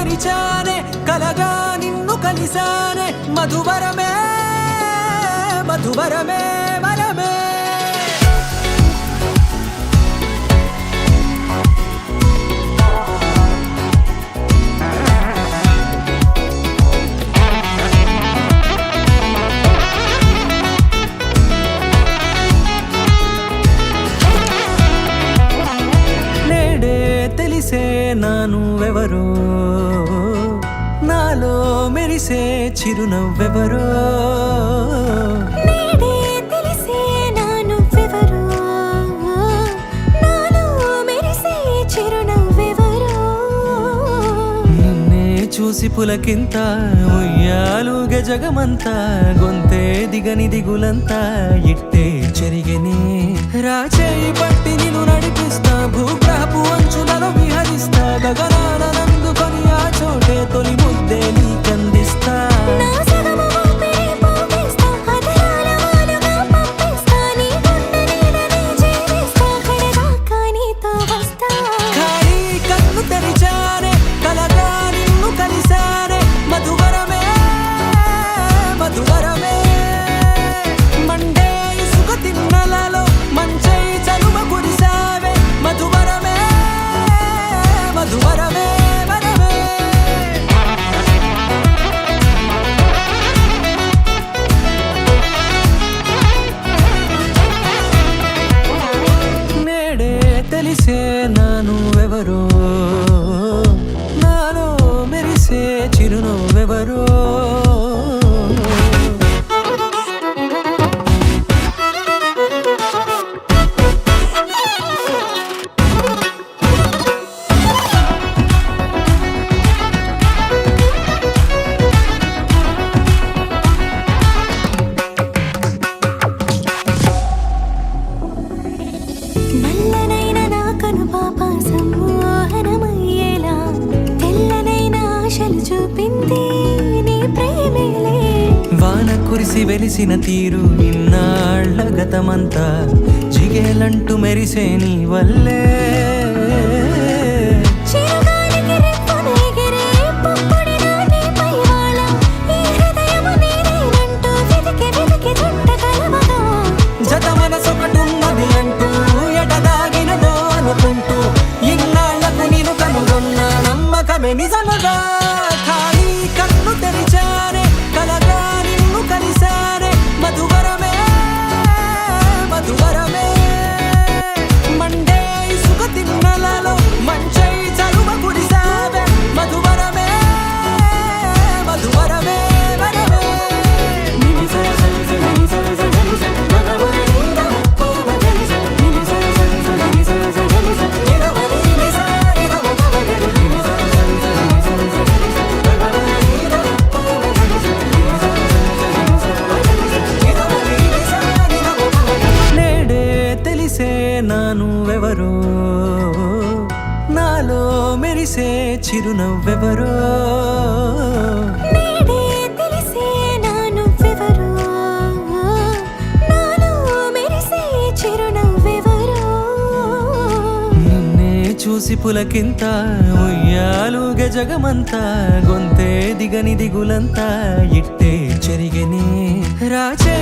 తెరిచానే కలగా నిన్ను కలిసానే మధువరమే మధువరమే వరమే తెలిసే నానువెవరో నాలో మెరిసే చిరునవ్వెవరో నేడే తెలిసే నానువెవరో నాలో మెరిసే చిరునవ్వెవరో నిన్నే చూసి పులకింత ఉయ్యాలుగ జగమంతా గొంతే దిగని దిగులంతా ఇట్టే చెరిగెనే రాచేయి పట్టి నిన్ను నడిపిస్తా భూగ్రహపు అంచులలో విహరిస్తా గగనాన నందుకొని ఆ చోటే తొలి ముద్దే నీకందిస్తా నా సగము ఊపిరి పోగేస్తా అదరాల వాలుగా పంపిస్తా నీ గుండె నీడనే చేరేస్తా కడదాకా నీతో వస్తా ఖాళీ కన్ను తెరిచానే కలగా నిన్ను కలిసానే మధువరమే మధువరమే మండే ఇసుక తిన్నలలో మంచై చలువ కురిసావే మధువరమే మధువరమే వరమే నేడే తెలిసే నానువెవరో నాలో మెరిసే చిరునవ్వెవరో నల్లనైన నా కనుపాప సమ్మోహనమయ్యేలా తెల్లనైన ఆశలు చూపింది నీ ప్రేమేలే వాన కురిసి వెలిసిన తీరు ఇన్నాళ్ల గతమంతా జిగేలంటూ మెరిసే నీ వల్లే చిరుగాలికి రెప్పను ఎగిరే పుప్పొడిన నీపై వాళ ఈ హృదయము నీదేనంటూ వెతికి వెతికి చుట్టగలవగా జత మనసొకటున్నది అంటూ ఎటదాగినదో అనుకుంటూ ఇన్నాళ్లకు నేను కనుగొన్న నమ్మకమే నిజముగా ఖాళీ కన్ను తెరిచానే కలగా నిన్ను కలిసానే మధువరమే మధువరమే మండే ఇసుక తిన్నలలో మంచై చలువ కురిసావే మధువరమే మధువరమే వరమే నేడే తెలిసే నానువెవరో నాలో మెరిసే చిరునవ్వెవరో నేడే తెలిసే నానువెవరో నాలో మెరిసే చిరునవ్వెవరో నిన్నే చూసి పులకింత ఉయ్యాలుగ జగమంతా గొంతే దిగని దిగులంతా ఇట్టే చెరిగెనే రాచే